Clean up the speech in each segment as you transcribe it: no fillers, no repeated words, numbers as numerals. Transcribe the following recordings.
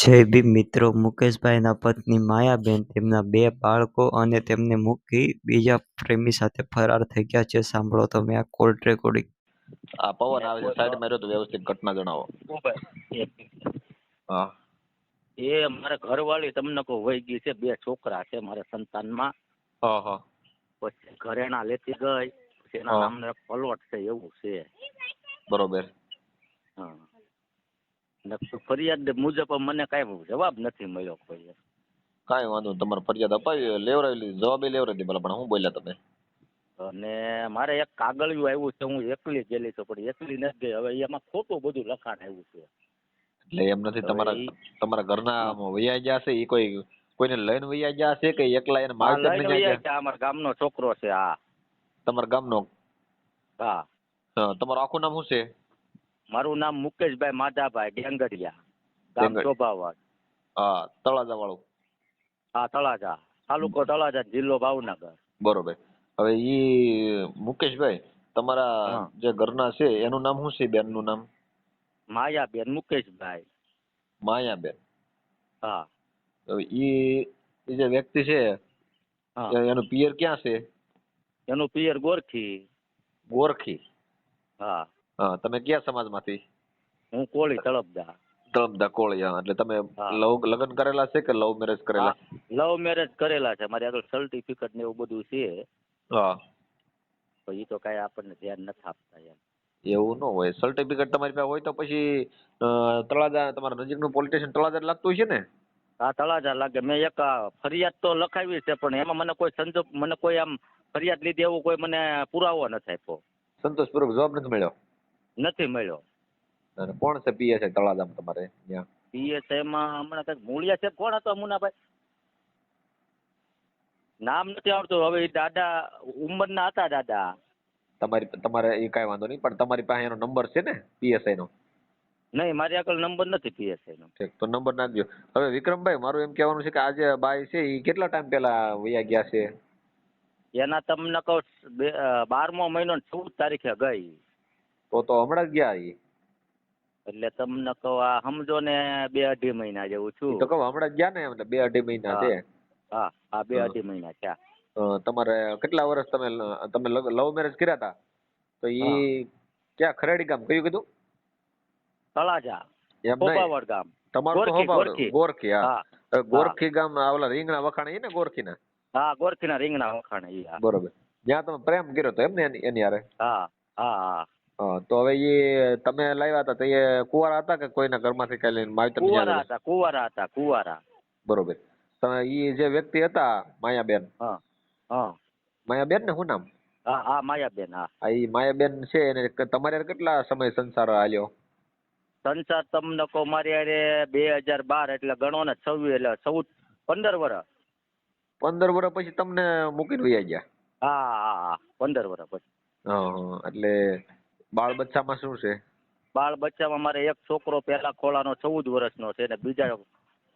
જય ભીમ મિત્રો. મુકેશભાઈના પત્ની માયાબેન તેમના 2 બાળકો અને તેમને મૂકી બીજા પ્રેમી સાથે ફરાર થઈ ગયા છે. સાંભળો તમે આ કોલ રેકોર્ડિંગ. આ પવન આવે છે, સાઈડમાં રહ્યો તો વ્યવસ્થિત ઘટના જણાવો. હા. એ મારા ઘરવાળી તમને કહું વહી ગઈ છે. 2 છોકરા છે મારા સંતાનમાં. હા હા. પછી ઘરેણા લેતી ગઈ, પછી એના હા. નામનો એક પ્લોટ છે એવું છે. બરોબર. હા. ને ફરિયાદ મુજબ મને કાંઈ જવાબ નથી મળ્યો કોઈ. કાંઈ વાંધો નહીં, તમારે ફરિયાદ અપાવી લેવડાવી લીધી, જવાબે લેવડાવી દીધી. ભલા પણ શું બોલ્યા તમે? અને મારે એક કાગળિયું આવ્યું છે, હું એકલી ગયેલી છું પણ એકલી નથી ગઈ. હવે એમાં ખોટું બધું લખાણ આવ્યું છે. એટલે એમ નથી, હવે તમારા ઘરના વૈયા ગયા છે, એ કોઈને લઈને વૈયા ગયા છે કે એકલા એને હા માવતર લઈને લઈને વહી ગયા? છે. અમારા ગામનો છોકરો છે. હા તમારા ગામનો? હા. હા. તમારું આખું નામ શું છે? મારું નામ મુકેશભાઈ માધાભાઈ ડેંગરિયા, ગામ ચોભાવડ. હા, તળાજા વાળું. હા તળાજા, તાલુકો તળાજા, જિલ્લો ભાવનગર. બરોબર. હવે ઈ મુકેશભાઈ તમારા હા. જે ઘરના છે એનું નામ શું છે? બેનનું નામ? માયાબેન મુકેશભાઈ. માયાબેન. હા. હવે ઈ જે વ્યક્તિ છે હા. એનું પિયર ક્યાં છે? એનું પિયર ગોરખી. ગોરખી. હા. હા. તમે કયા સમાજમાંથી? હું કોળી તળપદા. તળપદા કોળિયા. એટલે તમે હા. લગ્ન કરેલા છે કે લવ મેરેજ હા કરેલા? લવ મેરેજ કરેલા છે. મારી આગળ સર્ટિફિકેટ ને એવું બધું છે. હા. તો એ તો કાંઈ આપણને ધ્યાન નથી આપતા એમ. એવું ન હોય. સર્ટિફિકેટ તમારી પાસે હોય તો પછી તળાજા, તમારા નજીકનું પોલીસ સ્ટેશન તળાજા લાગતું હશે ને? હા તળાજા લાગે. મેં એક ફરિયાદ તો લખાવી છે પણ એમાં મને કોઈ સંજોગ, મને કોઈ આમ ફરિયાદ લીધી એવું કોઈ મને પુરાવો નથી આપ્યો. સંતોષપૂર્વક જવાબ નથી મળ્યો? નથી મળ્યો. અને કોણ છે પીએ છે તળાજામાં તમારે ત્યાં? પીએસઆઈમાં હમણાં કંઈક મૂળિયા છે. કોણ હતો મુનાભાઈ? નામ નથી આવડતું. હવે એ દાદા ઉંમરના હતા દાદા. તમારે એ કાંઈ વાંધો નહીં, પણ તમારી પાસે એનો નંબર છે ને પીએસઆઈ નો? નહીં મારી આગળ નંબર નથી પીએસઆઈ નો. ઠીક, તો નંબર નાખજો. હવે વિક્રમભાઈ, મારું એમ કહેવાનું છે કે આજે બાઈ છે એ કેટલા ટાઈમ પહેલા વયા ગયા છે? એના તમને કહું 12મો મહિનો ને 14 તારીખે ગઈ. તો હમણાં જ ગયા એ? એટલે તમને કહું આ સમજો ને 2-2.5 મહિના જેવું છું. તો કહું હમણાં જ ગયા ને, એટલે 2-2.5 મહિના હા છે. હા હા 2-2.5 મહિના થયા. તમારે કેટલા વર્ષ તમે લવ મેરેજ કર્યા હતા? તો હા ઈ ક્યાં ખરેડી ગામ કયું કીધું? તળાજા એમ નહીં, કોપાવડ ગામ. તમારું તો ગોરખી હોબાવડ ગોરખી. ગોરખી. હા. હા હવે હા ગોરખી ગામ ઓલા રીંગણા વખાણે ને ગોરખીના? હા ગોરખીના રીંગણા વખાણે ઈ. હા બરોબર. જ્યાં તમે પ્રેમ કર્યો તો એમ ને એની હારે? હા હા હા. હા. તો હવે એ તમે લાવ્યા હતા તો એ કુંવારા હતા કે કોઈના ઘરમાંથી કઈ લઈને માવતર કુંવારા હતા, કુંવારા હતા, કુંવારા. બરોબર. તમે એ જે વ્યક્તિ હતા માયાબેન, હા હા માયાબેન ને શું નામ? હા હા માયાબેન. હા આ ઈ માયાબેન છે એને તમારે હારે કેટલા સમય સંસાર હાલ્યો? સંસાર તમને કહું મારી હારે 2012 એટલે ગણો ને 26 એટલે 15 વર્ષ. 15 વર્ષ પછી તમને મૂકીને વયા ગયા? હા હા હા 15 વર્ષ પછી. હા. એટલે બાળ બચ્ચામાં શું છે? બાળ બચ્ચામાં મારે એક છોકરો પહેલા ખોલાનો 14 વર્ષનો છે ને બીજા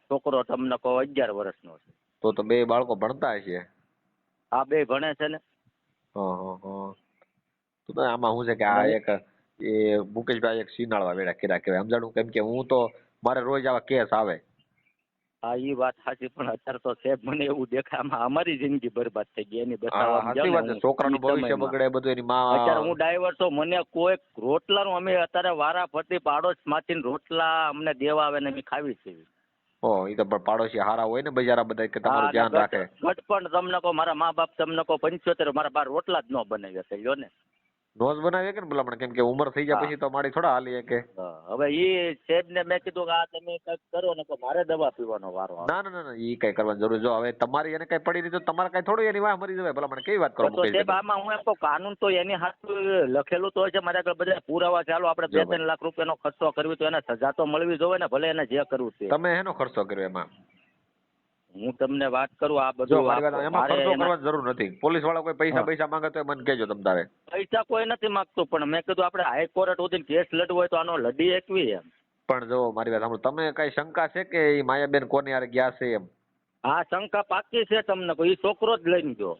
છોકરો તમને કહું 11 વર્ષનો છે. તો બે બાળકો ભણતા હશે? આ બે ભણે છે ને. હા. તો આમાં શું છે કે આ અને એક એ મુકેશભાઈ એક સિનાળવા વેડા કર્યા કહેવાય, સમજાણું? કેમ કે હું તો મારે રોજ આવા કેસ આવે. હા એ વાત સાચી પણ અત્યારે તો સાહેબ મને એવું દેખાય આમાં અમારી જિંદગી બરબાદ થઈ ગઈ એની હા, બતાવવામાં સાચી જાઉં વાત ને છે. હું છોકરાનું ઈ ભવિષ્ય સમયમાં. બગડે બધું એની અત્યારે માં. હું ડ્રાઈવર છું, મને કોઈ રોટલાનું અમે અત્યારે વારા ફરતી પાડોશમાંથી રોટલા અમને દેવા આવે ને અમે ખાવી છે. એ તો પણ પાડોશી હારા હોય ને બજારા બધા કે હા તમારું ને ધ્યાન રાખે. ગટ પણ તમને કહો મારા મા બાપ તમને કહો 75 મારા બાર રોટલા જ ન બનાવી શકે લ્યો ને. નોંધ બનાવીએ કે ને ભલામણ, કેમ કે ઉંમર થઈ જાય હા પછી તો મારી થોડા હાલી કે. હવે ઈ સાહેબ ને મેં કીધું કે આ તમે કંઈક કરો ને તો મારે દવા પીવાનો વારો આવે. ના, ઈ કઈ કરવાની જરૂર. જો હવે તમારી એને કઈ પડી રહી તો તમારે કઈ થોડું એની વાહ મરી જવાય ભલામણ. કેવી વાત કરો તો સાહેબ મુકેશભાઈ? આમાં હું એમ કહું કાનૂન તો એની હાથું લખેલું તો હોય છે. મારા આગળ બધા પુરાવા ચાલો આપણે જો 2-3 લાખ રૂપિયાનો ખર્ચો કરવી તો એને સજા તો મળવી જોઈએ ને, ભલે એને જે કરવું છે. તમે એનો ખર્ચો કર્યો એમાં? હું તમને વાત કરું આ જો બધું મારી વાત, એમાં મારે ખર્ચો એના કરવાની જરૂર નથી. પોલીસ વાળા કોઈ પૈસા હા. પૈસા માંગે તો મને કહેજો તમ તારે. પૈસા કોઈ નથી માંગતું પણ મેં કીધું આપણે હાઈકોર્ટ સુધી કેસ લડવો હોય તો આનો લડી એકવી એમ. પણ જો મારી વાત સાંભળો, તમે કઈ શંકા છે કે એ માયાબેન કોની હારે ગયા છે એમ? હા શંકા પાકી છે તમને કોઈ, ઈ છોકરો જ લઈને ગયો.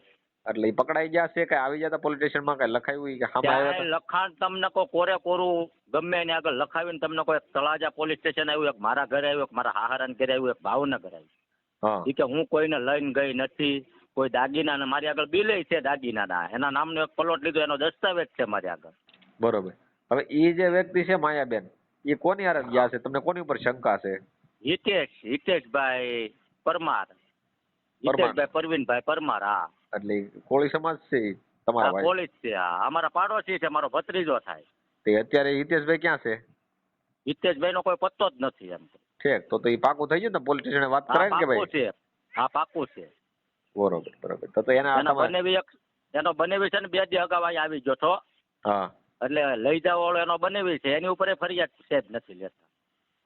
એટલે એ પકડાઈ ગયા છે કે આવી જતા પોલીસ સ્ટેશનમાં કઈ લખાયું કે સામે આવ્યા ત્યાં લખાણ તમને કોઈ કોરે કોરું ગમે એને આગળ લખાવીને તમને કોઈ તળાજા પોલીસ સ્ટેશન આવ્યું, એક મારા ઘરે આવ્યું, એક મારા હાહરાના ઘરે આવ્યું, એક ભાવનગર આવ્યું. હતા? એ કે હું કોઈને લઈને ગઈ નથી, કોઈ દાગીના ને મારી આગળ બિલે છે દાગીનાના, એના નામનો એક પ્લોટ લીધો, એનો દસ્તાવેજ છે મારી આગળ. બરોબર. હવે એ જે વ્યક્તિ છે માયાબેન, એ કોની હારે ગયા છે? તમને કોની ઉપર શંકા છે? હિતેશભાઈ પરમાર, હિતેશભાઈ પરવીનભાઈ પરમાર. હા, એટલે ઈ કોળી સમાજ છે ઈ તમારા હા ભાઈ? પોલીસ છે. હા, અમારા પાડોશી છે, મારો ભત્રીજો થાય. તે અત્યારે હિતેશભાઈ ક્યાં છે? હિતેશભાઈ નો કોઈ પત્તો જ નથી એમ. ઠીક, તો એ પાકું થઈ ગયું ને? પોલીસ સ્ટેશને વાત હા કરાય ને કે પાકું ભાઈ? છે, હા પાકું છે. બરોબર બરોબર. તો એના એનો તમારે બનેવી છે ને 2 દી અગાઉ અહીંયા આવી ગયો છો, હા એટલે લઈ જવા વાળો એનો બનેવી છે, એની ઉપર ફરિયાદ છે જ નથી લેતા.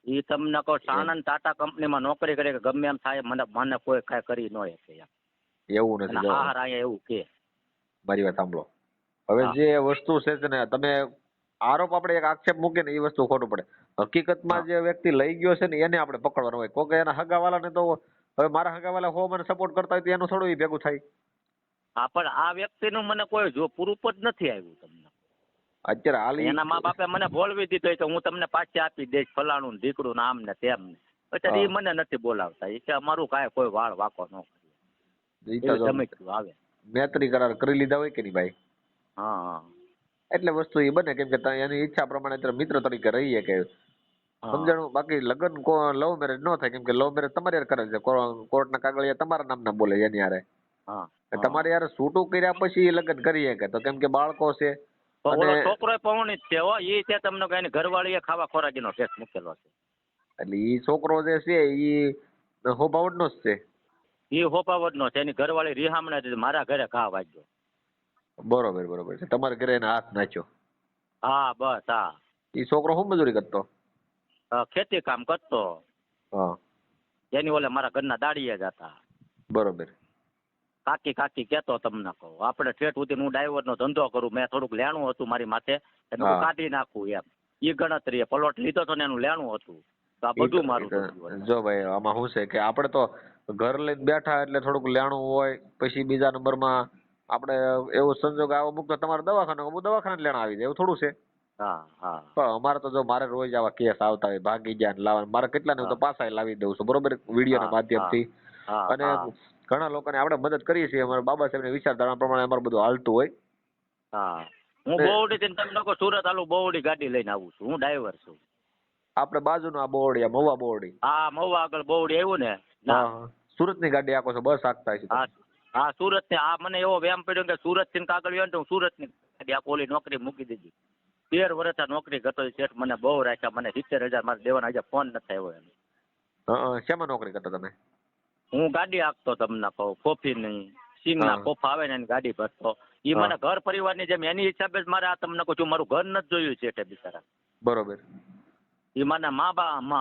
એ તમને કહો સાણંદ ટાટા કંપનીમાં નોકરી કરે કે ગમે એમ થાય, મને કોઈ કાંઈ કરી ન શકે એમ. એવું નથી. જો હા અહીંયા એવું કે મારી વાત સાંભળો. હવે હા. જે વસ્તુ છે ને, તમે આરોપ આપણે એક આક્ષેપ મૂકીએ ને એ વસ્તુ ખોટું પડે. હકીકતમાં જે વ્યક્તિ લઈ ગયો છે ને એને આપણે પકડવાનો હોય. કોઈ એના હગાવાલાને તો હવે મારા હગાવાલા હો મને સપોર્ટ કરતા હોય તો એનું થોડું ઈ ભેગું થાય. હા પણ આ વ્યક્તિનું મને કોઈ જો પ્રૂફ જ નથી આવ્યું તમને. અત્યારે હાલ એના મા બાપે મને બોલવી દીધો કે હું તમને પાછી આપી દઈશ, ફલાણું ને દીકરું ને આમ ને તેમ ને. અત્યારે એ મને નથી બોલાવતા, એ કે અમારું કાંઈ કોઈ વાળ વાંકો ન કરે, ધમકીઓ આવે. મૈત્રી કરાર કરી લીધા હોય કે નહીં ભાઈ? હા હા. એટલે વસ્તુ એ બને કેમ કે એની ઈચ્છા પ્રમાણે અત્યારે મિત્ર તરીકે રહીએ કે હા. સમજાણું. બાકી લગ્ન લવ મેરેજ ન થાય, કેમ કે લવ મેરેજ તમારે યાર કરે છે, કોર્ટના કાગળિયા તમારા નામના બોલે એની હારે. હા. તમારે યાર છૂટું કર્યા પછી એ લગ્ન કરીએ કે તો કેમ કે બાળકો છે. ઓલો અને છોકરો પૌણી જ છે હો, એ છે તમને કઈ ઘરવાળીએ ખાવા ખોરાકીનો ટેક્સ મૂકેલો છે. એટલે ઈ છોકરો જે છે ઈ હોબાવડનો જ છે. એ હોપાવડનો છે, એની ઘરવાળી રિહામણે મારા ઘરે ઘા વાગ્યો. બરોબર બરોબર છે. તમારા ઘરે એને હાથ નાખ્યો? હા બસ હા. ઈ છોકરો શું મજૂરી કરતો? ખેતી કામ કરતો. હા એની ઓલે મારા ઘરના દાડીએ જ હતા. બરોબર. કાકી કાકી કેતો તમને કહું, આપણે ઠેઠ સુધી હું ડ્રાઈવરનો ધંધો કરું, મેં થોડુંક લેણું હતું મારી માથે, એટલે હું કાઢી નાખું એમ. એ ગણતરી પ્લોટ લીધો તો ને એનું લેણું હતું, તો આ બધું મારું થયું. જો ભાઈ આમાં શું છે કે આપણે તો ઘર લઈને બેઠા એટલે થોડુંક લેણું હોય, પછી બીજા નંબરમાં આપણે એવો સંજોગ આવો મૂકતો તમારે દવાખાને, હું દવાખાને લેણા આવી જાય એવું થોડું છે. હા હા. પણ અમારે તો જો મારે રોજ આવા કેસ આવતા હોય, ભાગી ગયા ને લાવવા, મારે કેટલા ને હું તો પાછા લાવી દઉં છું બરોબર, વિડીયોના માધ્યમથી. અને ઘણા લોકોને આપણે મદદ કરીએ છીએ, અમારા બાબા સાહેબની વિચારધારા પ્રમાણે અમારું બધું હાલતું હોય. હા હું બોવડી થી તમને કહું સુરત હાલું, બોવડી ગાડી લઈને આવું છું, હું ડ્રાઈવર છું. આપણે બાજુનું આ બોરડી, આ મહુવા બોરડી. હા મહુવા આગળ બોવડી આવ્યું ને. સુરતની ગાડી આખો છો, બસ હાંકતા છે. હા હા સુરત ની. આ મને એવો વ્યામ પડ્યો કે સુરત થી કાગળ આવ્યો ને હું સુરત ની ગાડી આ ઓલી નોકરી મૂકી દીધી. 13 વર્ષ નોકરી કરતો શેઠ, મને બહુ રાખ્યા, મને 70,000 મારે દેવાના, હજી ફોન નથી આવ્યો એનો. શેમાં નોકરી કરતા તમે? હું ગાડી હાંકતો તમને કહું, કોફીની સિંગના કોફા આવે ને એની ગાડી ભરતો. એ મને ઘર પરિવારની જેમ એની હિસાબે જ મારે આ તમને કહું છું, મારું ઘર નથી જોયું છે બિચારા. બરોબર. એ મારા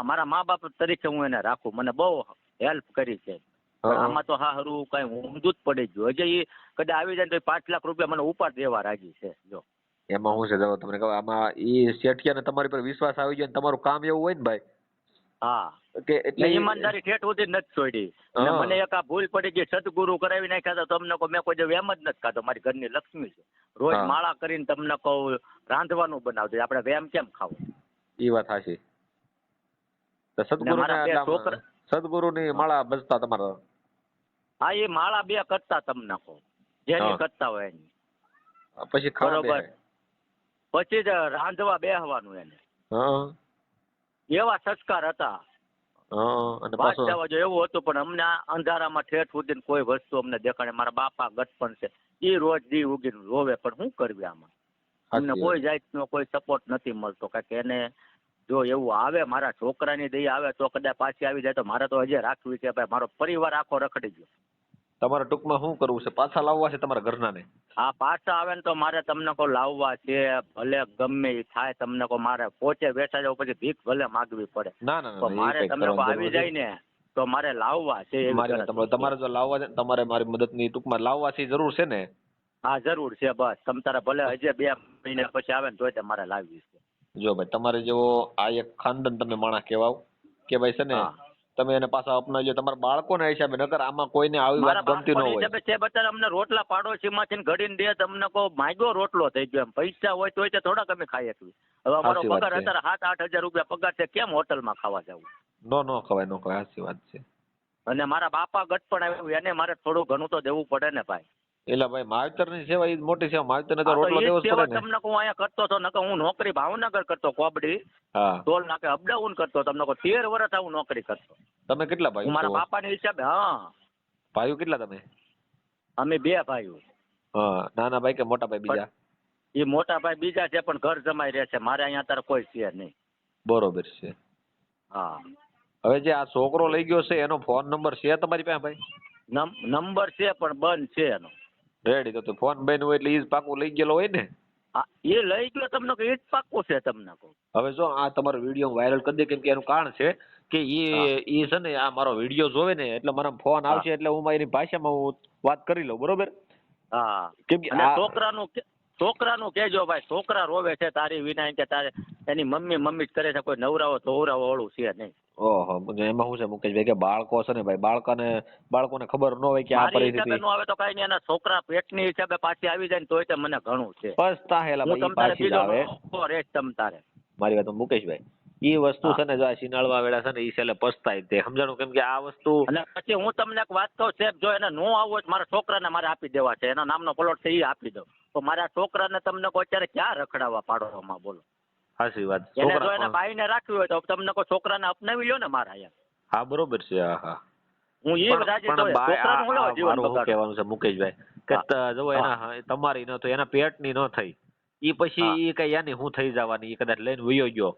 મારા મા બાપ તરીકે હું એને રાખું, મને બહુ હેલ્પ કરી છે. આમાં તો હા હરું કઈ ઊંધું જ પડી ગયું. હજી એ કદાચ આવી જાય તો 5 લાખ રૂપિયા મને ઉપાડ દેવા રાજી છે. જો એમાં શું છે, તમને કહું, આમાં ઈ શેઠિયાને તમારી પર વિશ્વાસ આવી જાય ને તમારું કામ એવું હોય ને ભાઈ. હા કે એટલે ઈમાનદારી ઠેઠ સુધી નથી છોડી. અને મને એક આ ભૂલ પડી ગઈ, સદગુરુ કરાવી નાખ્યા તો તમને કહું, મેં કોઈ એમ જ નથી ખાતો, મારી ઘરની લક્ષ્મી છે. રોજ માળા કરીને તમને કહું રાંધવાનું બનાવજો, આપણે વેમ કેમ ખાવું? એ વાત સાચી. સદગુરુની માળા ભજતા તમારા? હા એ માળા 2 કરતા તમને કહું, જેની કરતા હોય એની. પછી બરોબર. પછી જ રાંધવા બેહવાનું એને. એવા સંસ્કાર હતા. વાત જવા જો એવું હતું, પણ અમને અંધારામાં ઠેઠ સુધી કોઈ વસ્તુ અમને દેખાડે. મારા બાપા ગટપણ છે, એ રોજ દી ઉગીને રોવે, પણ શું કરવી આમાં? અમને કોઈ જાતનો કોઈ સપોર્ટ નથી મળતો. કારણ કે એને જો એવું આવે, મારા છોકરાની દઈ આવે તો કદાચ પાછી આવી જાય તો મારે તો હજી રાખવી છે ભાઈ, મારો પરિવાર આખો રખડી ગયો. તમારે ટૂંકમાં શું કરવું છે? પાછા લાવવા છે તમારા ઘરના ને? હા પાછા આવે ને તો મારે તમને કહું લાવવા છે, ભલે ગમે એ થાય. તમને કહું મારે પોચે બેઠા જાવ, પછી ભીખ ભલે માગવી પડે. ના ના તો મારે તમને આવી જાય ને તો મારે લાવવા છે. તમારે જો લાવવા છે, તમારે મારી મદદની ટૂંકમાં લાવવા છે જરૂર છે ને? હા જરૂર છે. બસ તમ તારે ભલે હજી 2 મહિના પછી આવે ને તોય મારે લાવવી છે. જો ભાઈ તમારે જેવો આ એક ખાનદાન તમે માણસ કહેવાવ કે ભાઈ છે ને, તમે એને પાછા અપનાવી લો તમારા બાળકોના હિસાબે, નકર આમાં કોઈને આવી વાત મારા ગમતી ન બાળકોની હોય. હિસાબે સાહેબ અત્યારે અમને રોટલા પાડોશીમાંથી ઘડીને દે તમને કહો માંગ્યો રોટલો થઈ ગયો એમ. પૈસા હોય તોય તે થોડાક અમે ખાઈ શકીએ. હવે અમારો સાચી વાત પગાર છે. અત્યારે 7-8 હજાર રૂપિયા પગાર છે, કેમ હોટલમાં ખાવા જવું? નો ખવાય, નો ખવાય, સાચી વાત છે. અને મારા બાપા ગટપણ આવ્યું એને મારે થોડું ઘણું તો દેવું પડે ને ભાઈ. એટલે ભાઈ માવતરની સેવા એ મોટી સેવા, માવતરને તો હા, તો રોટલો ઈ દેવો જ સેવા પડે ને. તમને કહું અહીંયા કરતો હતો, નકર હું નોકરી ભાવનગર કરતો, કોબડી હા, ટોલ નાકે અપડાઉન કરતો. તમને કહું 13 વર્ષ હું નોકરી કરતો. તમે કેટલા હું ભાઈ મારા છો? બાપાની હિસાબે. હા, ભાઈઓ કેટલા તમે? અમે 2 ભાઈઓ. હા, નાના ભાઈ કે મોટા ભાઈ બીજા? એ મોટા ભાઈ બીજા છે પણ ઘર જમાઈ રહે છે. મારે અહીંયા અત્યારે કોઈ છે નહીં. બરોબર છે. હા, હવે જે આ છોકરો લઈ ગયો છે એનો ફોન નંબર છે તમારી પાસે ભાઈ? નંબર છે પણ બંધ છે એનો. રેડી, તો ફોન બંધ હોય એટલે ઈ જ પાકું લઈ ગયેલો હોય ને. હા, એ લઈ ગયો તમને કહું, એ જ પાક્કું છે તમને કહું. હવે જો આ તમારો વિડીયો વાયરલ કરી દે, કેમ કે એનું કારણ છે કે ઈ છે ને આ મારો વિડીયો જોવે ને એટલે મારા ફોન આવશે એટલે હું મારી ભાષામાં હું વાત કરી લઉં, બરોબર? હા, કેમ કે અને આ છોકરાનું કહેજો ભાઈ, છોકરા રોવે છે તારી વિના, કે તારે એની મમ્મી જ કરે છે, કોઈ નવરાવો ધોવરાવો વાળું છે નહીં. ઓહો, એમાં શું છે મુકેશભાઈ કે બાળકો છે ને ભાઈ, બાળકોને ખબર ન હોય કે આ મારી હિસાબે પરિસ્થિતિ નો આવે તો કઈ નહીં, એના છોકરા પેટની હિસાબે પાછી આવી જાય ને તોય તે મને ઘણું છે. પસ્તા હેલા હું ભાઈ તમ તારે પાછી જ બીજો આવે. નોખો રેસ તમ તારે. મારી વાત મુકેશભાઈ, ઈ વસ્તુ છે ને જો આ સિનાળવા વેળા છે ને ઈ છેલ્લે પસ્તાય તે સમજાણું, કેમ કે આ વસ્તુ. અને પછી હું તમને એક વાત કહું સાહેબ, જો એને નો આવવું હોય તો મારા છોકરાને મારે આપી દેવા છે, એના નામનો પ્લોટ છે એ આપી દઉં. તો મારા છોકરાને તમને કોઈ અત્યારે ક્યાં રખડાવવા પાડવામાં, બોલો? સાચી વાત. એને જો એના ભાઈને રાખ્યું હોય તો તમને કોઈ છોકરાને અપનાવી લ્યો ને મારા અહીંયા. હા, બરોબર છે. હા, હું એ રાજી છું. છોકરાનું હું લેવા જીવન મારું શું બગાડું? કહેવાનું છે મુકેશભાઈ કે જો એના તમારી ન થઈ, એના પેટની ન થઈ, ઈ પછી ઈ કઈ યાની હું થઈ જવાની, ઈ કદાચ લઈને વયો ગયો,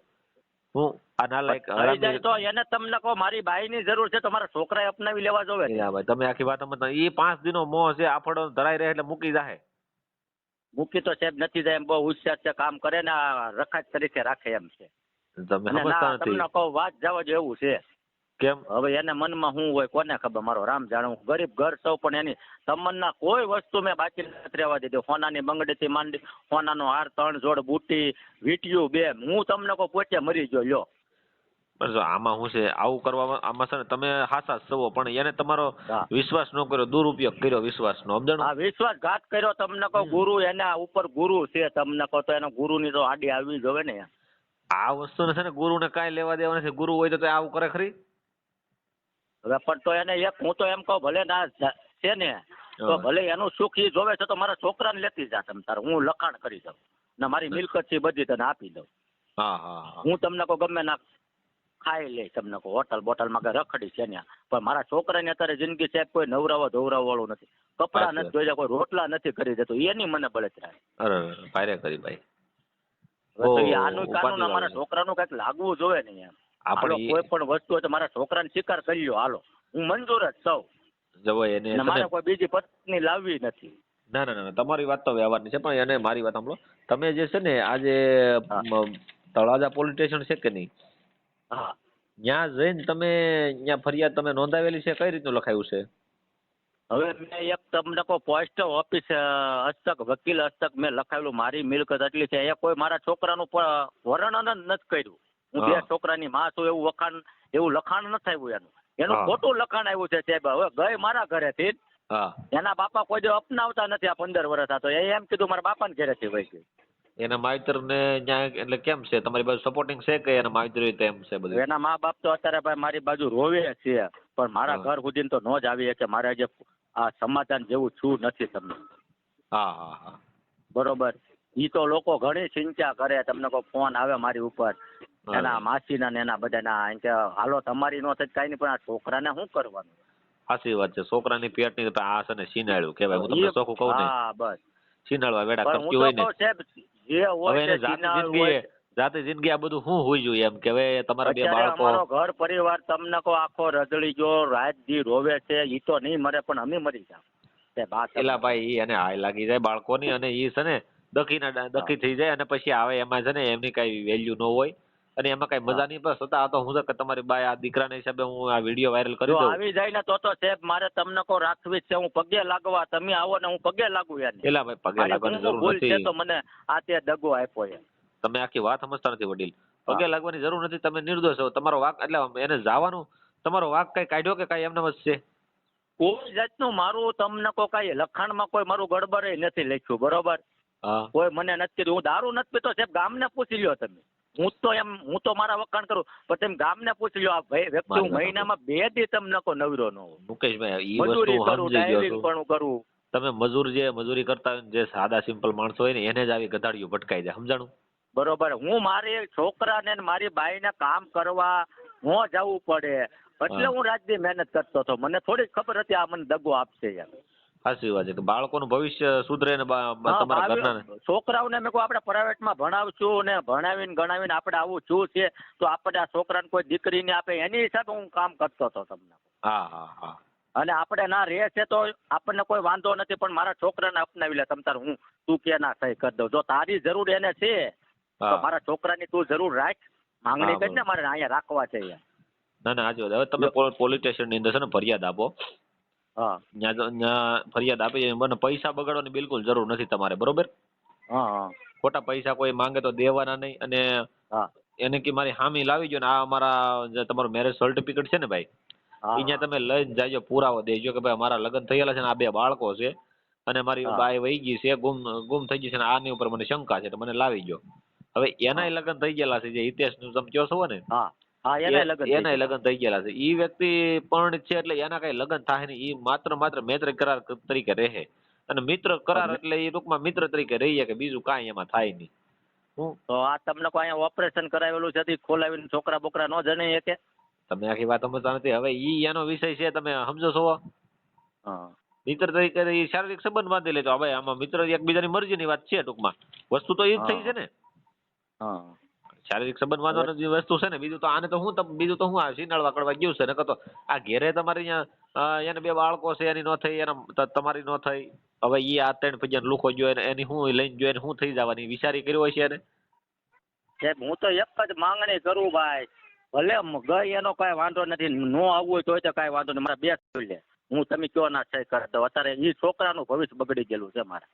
હું આ નાલાયક થઈ જાય તો એને તમને કહો મારી બાઈની જરૂર છે તો મારા છોકરાએ અપનાવી લેવા જોવે. ભાઈ તમે આખી વાત સમજતા, ઈ 5 દિનો મોહ છે, આફડો ધરાઈ રહે એટલે મૂકી જાહે. મૂકી તો સાહેબ નથી જાય એમ, બહુ હોશિયાર છે, કામ કરે ને રખાત તરીકે રાખે એમ છે. તમે અને સમજતા ના નથી. તમને કહું વાત જવા જો એવું છે. કેમ? હવે એને મનમાં શું હોય કોને ખબર, મારો રામ જાણે. હું ગરીબ ઘર સૌ પણ એની તમન્ના કોઈ વસ્તુ મેં બાકી નથી રહેવા દીધી. સોનાની બંગડીથી માંડી, સોનાનો હાર 3 જોડ, બુટી, વીંટિયું 2, હું તમને કહું પોતે મરી ગયો લ્યો. પણ જો આમાં શું છે, આવું કરવામાં આમાં છે ને તમે હાસા સવો, પણ એને તમારો વિશ્વાસ ન કર્યો, દુરુપયોગ કર્યો વિશ્વાસનો, સમજણો? આ વિશ્વાસઘાત કર્યો તમને કહું. ગુરુ એના ઉપર ગુરુ છે તમને કહું, તો એનો ગુરુની તો આડી આવી જોવે ને. આ વસ્તુને છે ને ગુરુને કાંઈ લેવા દેવા નથી. ગુરુ હોય તો આવું કરે ખરી? હવે પણ તો એને એક હું તો એમ કહું, ભલે ના છે ને તો ભલે એનું સુખ ઈ જોવે છે તો મારા છોકરાને લેતી જા તમ તારે, હું લખાણ કરી દઉં ને મારી મિલકત છે બધી તને આપી દઉં. હા. હું તમને કહું ગમે ના ખાઈ લે, તમને કહું હોટલ બોટલમાં કે રખડી છે ને, પણ મારા છોકરાને અત્યારે જિંદગી સાહેબ કોઈ નવરાવો ધોવરાવો વાળું નથી, કપડા નથી જોઈ, કોઈ રોટલા નથી કરી દેતું, એની મને બળતરા. અરે ભારે કરી ભાઈ. આનું કાનૂન અમારા છોકરાનું કઈક લાગવું જોવે ને એમ. હાલો કોઈ પણ વસ્તુ હોય તો મારા છોકરાને સ્વીકાર કરી લ્યો, હાલો હું મંજૂર જ સૌ. મારે કોઈ બીજી પત્ની લાવવી નથી. ના, તમારી વાત તો વ્યવહારની છે, પણ એને મારી વાત સાંભળો. તમે જે છે ને આજે તળાજા પોલીસ સ્ટેશન છે કે નહીં, હા, ત્યાં જઈને તમે ત્યાં ફરિયાદ તમે નોંધાવેલી છે, કઈ રીતનું લખાયું છે? હવે મેં એક તમને કહું પોસ્ટ ઓફિસ હસ્તક, વકીલ હસ્તક મેં લખાયેલું, મારી મિલકત એટલી છે. એ કોઈ મારા છોકરાનું વર્ણન જ નથી કર્યું. હું 2 છોકરાની માં છું એવું લખાણ નથી આવ્યું. એનું ખોટું લખાણ આવ્યું છે સાહેબ. હવે ગઈ મારા ઘરેથી, એના બાપા કોઈ અપનાવતા નથી આ 15 વર્ષ. આ તો એમ કીધું મારા બાપાને ઘરેથી વહી ગઈ. એના માવતર ને ત્યાં એટલે કેમ છે, તમારી બાજુ સપોર્ટિંગ છે કે એના માવતર તેમ છે બધું? એના મા બાપ તો અત્યારે ભાઈ મારી બાજુ રોવે છે, પણ મારા ઘર સુધી તો નો જ આવી કે મારે જે આ સમાધાન જેવું છું નથી તમને. હા. બરોબર. ઈ તો લોકો ઘણી ચિંતા કરે, તમને કોઈ ફોન આવે મારી ઉપર, એના માસીના ને એના બધાના, કે હાલો તમારી નો થાય કઈ નહીં, પણ આ છોકરાને શું કરવાનું? સાચી વાત છે. છોકરાની પેટની આ છે ને સિનાળ્યું કહેવાય. હું તમને ચોખ્ખું કહું ને, હા બસ સિનાળવા વેડા કરતી હોય ને. જે હોય જાતે જિંદગી આ બધું શું હોઈ જોઈએ એમ કે હવે તમારા 2 બાળકો, અમારો ઘર પરિવાર તમને કહો આખો રજળી ગયો, રાત દી રોવે છે. ઈ તો નહીં મરે પણ અમે મરી જાવ. એલા ભાઈ એને હાય લાગી જાય બાળકોની, અને ઈ છે ને દખી થઈ જાય, અને પછી આવે એમાં છે ને એમની કઈ વેલ્યુ ન હોય, અને એમાં કઈ મજા નહીં. બસ છતાં આ તો હું કે તમારી બાય આ દીકરાના હિસાબે હું આ વિડીયો વાયરલ કરી દઉં. આવી જાય ને તો સાહેબ મારે તમને કહો રાખવી છે. હું પગે લાગવા, તમે આવો ને હું પગે લાગુ યાર. એલા ભાઈ પગે લાગવાની જરૂર નથી. તો મને આ તે દગો આપ્યો યાર. તમે આખી વાત સમજતા નથી વડીલ. પગે લાગવાની જરૂર નથી. તમે નિર્દોષ છો. તમારો વાક એટલે એને જવાનું તમારો વાક કઈ કાઢ્યો કે કઈ એમને છે? કોઈ જાતનું મારું તમને કઈ લખાણમાં કોઈ મારું ગડબડ નથી લખ્યું, બરોબર? હા. કોઈ મને નથી કીધું. હું દારૂ નથી પીતો સાહેબ, ગામને પૂછી લ્યો તમે. હું તો મારા વખાણ કરું, પણ તમે ગામને પૂછી લ્યો. આ વ્યક્તિ હું મહિનામાં 2 દી તમને નવરો ન હોઉં. મુકેશભાઈ, મજૂરી કરું, ડાયરિંગ પણ કરું. તમે મજૂરી કરતા હોય જે સાદા સિમ્પલ માણસો હોય ને એને જ આવી ગધાડીઓ ભટકાઈ જાય, સમજાણું? બરોબર. હું મારી છોકરાને મારી બાઈને કામ કરવા ન જવું પડે એટલે હું રાતની મહેનત કરતો હતો. મને થોડી ખબર હતી આ મને દગો આપશે યાર. સાચી વાત છે કે બાળકોનું ભવિષ્ય સુધરે ને તમારા ઘરના છોકરાઓને મેં કહું આપણે પ્રાઇવેટમાં ભણાવશું ને ભણાવીને ગણાવીને આપણે આવું શું છે તો આપણે આ છોકરાને કોઈ દીકરીને આપે એની હિસાબે હું કામ કરતો હતો તમને. હા હા હા. અને આપણે ના રહે છે તો આપણને કોઈ વાંધો નથી, પણ મારા છોકરાને અપનાવી લે તમ તાર તું કે ના સહી કરી દઉં. જો તારી જરૂર એને છે તો મારા છોકરાની તું જરૂર રાખ, માંગણી કરીને મારે અહીંયા રાખવા છે યાર. ના ના હાજી વાત. હવે તમે પોલીસ સ્ટેશન ની અંદર છે ને ફરિયાદ આપો. હા. ત્યાં ફરિયાદ આપી મને પૈસા બગાડવાની બિલકુલ જરૂર નથી તમારે, બરોબર? હા. ખોટા પૈસા કોઈ માંગે તો દેવાના નહીં. અને એને કે મારી હામી લાવી જો ને આ અમારા જે તમારું મેરેજ સર્ટિફિકેટ છે ને ભાઈ, અહીંયા તમે લઈને જાજો, પુરાવો દેજો કે ભાઈ અમારા લગ્ન થયેલા છે ને આ 2 બાળકો છે અને મારી બાઈ વહી ગઈ છે, ગુમ થઈ ગઈ છે ને આની ઉપર મને શંકા છે તો મને લાવી ગયો. હવે એનાય લગ્ન થઈ ગયેલા છે, જે હિતેશ નું તમે કહો છો ને, એનાય લગ્ન થઈ ગયેલા છે. ઈ વ્યક્તિ પણ છે એટલે એના કઈ લગ્ન થાય નહીં. ઈ માત્ર મિત્ર કરાર તરીકે રહે. અને મિત્ર કરાર એટલે એ ટૂંકમાં મિત્ર તરીકે રહીએ કે બીજું કાંઈ એમાં થાય નહીં. તો આ તમને કોઈ અહીંયા ઓપરેશન કરાવેલું છે ખોલાવીને છોકરા બોકરા ન જણે કે તમે આખી વાત સમજતા નથી. હવે ઈ એનો વિષય છે, તમે સમજો છો? મિત્ર તરીકે ઈ શારીરિક સંબંધ બાંધી લેતો. હવે આમાં મિત્ર એકબીજાની મરજીની વાત છે, ટૂંકમાં વસ્તુ તો ઈ જ થઈ છે ને. શારીરિક સંબંધ બાંધવાની વસ્તુ છે ને. બીજું તો આને તો હું આ સિનાળવા કડવા ગયું છે. નકર તો આ ઘેરે તમારે અહીંયા એને 2 બાળકો છે, એની નો થઈ, એના તમારી નો થઈ. હવે ઈ આ 3 પૈયા લુખો ગયો એની હું લઈને ગયો, એને હું થઈ જવાની વિચારી કર્યો હોય છે એને? હું તો એક જ માંગણી કરું ભાઈ, ભલે ગઈ એનો કઈ વાંધો નથી, નો આવવું હોય તો કઈ વાંધો નહીં, મારા 2 જોઈ લે. હું તમે કયો ના સહી કરી દઉં. અત્યારે ઈ છોકરાનું ભવિષ્ય બગડી ગયેલું છે મારે.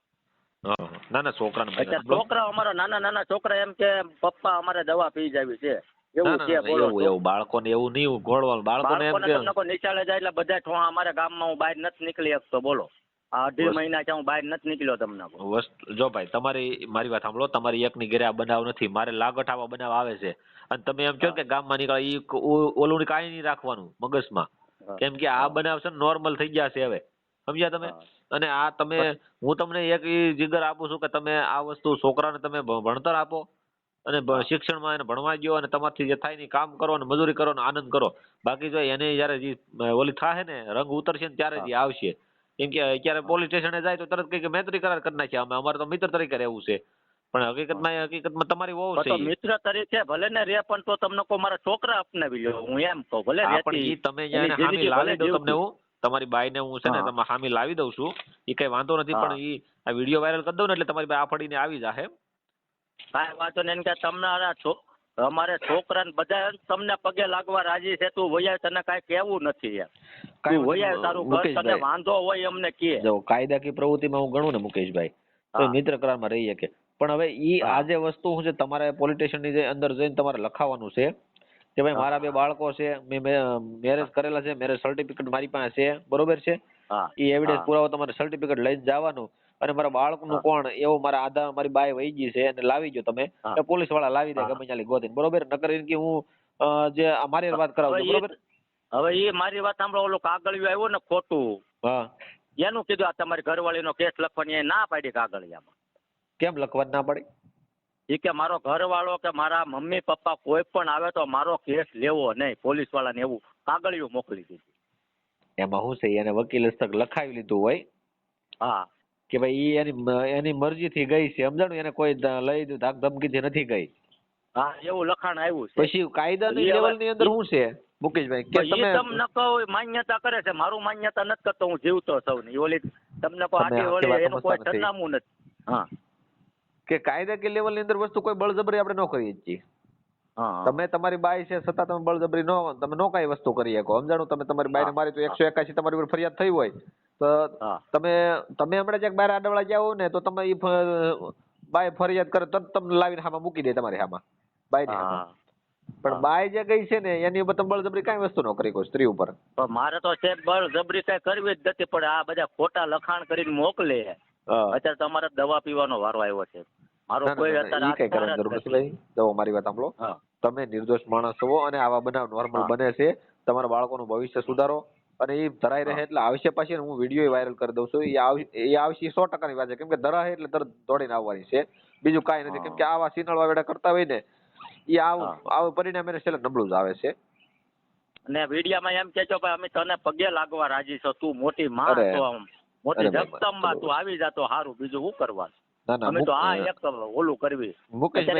નાના છોકરા અમારા નાના છોકરા એમ કે પપ્પા અમારે દવા પી જાવી છે એવું છે. એવું બાળકોને એવું નહીં ઘોળવાનું. બાળકોને એમ કે તમને કોઈ નિશાળે જાય એટલે બધા ઠોણા અમારા ગામમાં હું બહાર નથી નીકળી શકતો. બોલો આ 2.5 મહિના છે હું બહાર નથી નીકળ્યો. તમને જો ભાઈ મારી વાત સાંભળો. તમારી એકની ઘરે આ બનાવ નથી, મારે લાગઠ આવા બનાવ આવે છે અને તમે એમ કહો કે ગામમાં નીકળે ઈ ઓલું કાંઈ નહીં રાખવાનું મગજમાં, કેમ કે આ બનાવ છે નોર્મલ થઈ ગયા છે હવે, સમજ્યા તમે? અને આ હું તમને એક જીગર આપું છું કે તમે આ વસ્તુ છોકરાને તમે ભણતર આપો અને શિક્ષણમાં એને ભણવા ગયો અને તમારથી જે થાય ને કામ કરો અને મજૂરી કરો અને આનંદ કરો. બાકી જો એને જયારે ઓલી થાય ને રંગ ઉતરશે ને ત્યારે જ આવશે. કેમ કે અત્યારે પોલીસ સ્ટેશને જાય તો તરત કઈ મૈત્રી કરાર કરી નાખ્યા, અમારે તો મિત્ર તરીકે રહેવું છે. પણ હકીકતમાં તમારી વહુ છે મિત્ર તરીકે ભલે ને રે, પણ તો તમને કોઈ મારા છોકરા અપનાવી લ્યો. હું એમ કહું ભલે તમે હામી લાવી દઉં તમને, હું તમારી બાઈને હું છે ને તમે હામી લાવી દઉં છું, એ કઈ વાંધો નથી. પણ ઈ આ વિડીયો વાયરલ કરી દઉં ને એટલે તમારી બાઈ આફડીને આવી જાહે. કાંઈ વાંધો નહીં કે તમને અમારે છોકરાને બધા તમને પગે લાગવા રાજી છે. તું વૈયા તને કાંઈ કહેવું નથી યાર. તું વૈયા તારું ઘર તને વાંધો હોય અમને કે. જો કાયદાકીય પ્રવૃત્તિમાં હું ગણું ને મુકેશભાઈ તો મિત્ર કરારમાં રહી શકે. પણ હવે ઈ આ જે વસ્તુ શું છે તમારે પોલીસ સ્ટેશનની જે અંદર જઈને તમારે લખાવવાનું છે કે ભાઈ મારા 2 બાળકો છે, મેં મેરેજ કરેલા છે, મેરેજ સર્ટિફિકેટ મારી પાસે છે, બરોબર છે? એ એવિડન્સ પુરાવો તમારે સર્ટિફિકેટ લઈને જવાનું. અને મારા બાળકનું કોણ એવો મારા આધાર મારી બાઈ વહી ગઈ છે એને લાવી ગયો તમે, પોલીસ વાળા લાવી દે ગમે ત્યાંથી ગોતીને, બરોબર? નકર કે હું જે મારી વાત કરાવું છું, બરોબર? હવે એ મારી વાત સાંભળો, ઓલું કાગળિયું આવ્યું ને ખોટું, એનું કીધું આ તમારી ઘરવાળીનો કેસ લખવાની ના પાડી કાગળિયામાં. કેમ લખવાની ના પડી? એ કે મારો ઘરવાળો કે મારા મમ્મી પપ્પા કોઈ પણ આવે તો મારો કેસ લેવો નહીં, પોલીસ વાળાને એવું કાગળિયું મોકલી દીધું. એમાં શું છે એને વકીલ હસ્તક લખાવી લીધું હોય. હા, કે ભાઈ એની મરજીથી ગઈ છે, સમજાણું? એને કોઈ લઈ દીધું ધાક ધમકીથી નથી ગઈ. હા, એવું લખાણ આવ્યું છે. પછી કાયદાની લેવલની અંદર શું છે મુકેશભાઈ કે તમે તમને કહો માન્યતા કરે છે, મારું માન્યતા નથી કરતો, હું જીવતો સૌ ની ઓલી તમને કહો આખી ઓલી એનું કોઈ સરનામું નથી. હા, કે કાયદાકીય લેવલની અંદર વસ્તુ કોઈ બળજબરી આપણે ન કરીએ છીએ. તમે તમારી બાઈ છે છતાં તમે બળજબરી તમે નો કઈ વસ્તુ કરી શકો, સમજાણું? તમે તમારી બાઈને મારી તો 181 તમારી ઉપર ફરિયાદ થઈ હોય તો તમે હમણાં જ્યાંક બહાર આડવડા જાઓ ને તો તમે બાઈ ફરિયાદ કરે તો તમને લાવીને હામાં મૂકી દે તમારી હામાં, બાઈની હામાં. પણ બાય જે ગઈ છે ને એની ઉપર તમે બળજબરી કઈ વસ્તુ ન કરી કોઈ સ્ત્રી ઉપર. પણ મારે તો સાહેબ બળજબરી કઈ કરવી જ નથી, પણ આ બધા ખોટા લખાણ કરીને મોકલે. અત્યારે તમારે દવા પીવાનો વારો આવ્યો છે. મારો કોઈ અત્યારે કઈ કરવાની જરૂર નથી ભાઈ. જો મારી વાત સાંભળો, તમે નિર્દોષ માણસ છો અને આવા બનાવ નોર્મલ બને છે. તમારા બાળકોનું ભવિષ્ય સુધારો અને એ ધરાઈ રહે એટલે આવશે. પછી હું વિડીયો વાયરલ કરી દઉં છું. એ આવશે 100% ની વાત છે, કેમ કે ધરાય એટલે તરત દોડીને આવવાની છે. બીજું કાંઈ નથી, કેમ કે આવા સિનાળવા વેડા કરતા હોય ને એ આવું પરિણામ એને છેલ્લે નબળું જ આવે છે. અને વિડીયામાં એમ કહેજો ભાઈ અમે તને પગે લાગવા રાજી છો, તું મોટી માં છો, આમ મોટી જગદંબા, તું આવી જા તો સારું, બીજું શું કરવાનું. અમે તો આ એક ઓલું કરવી.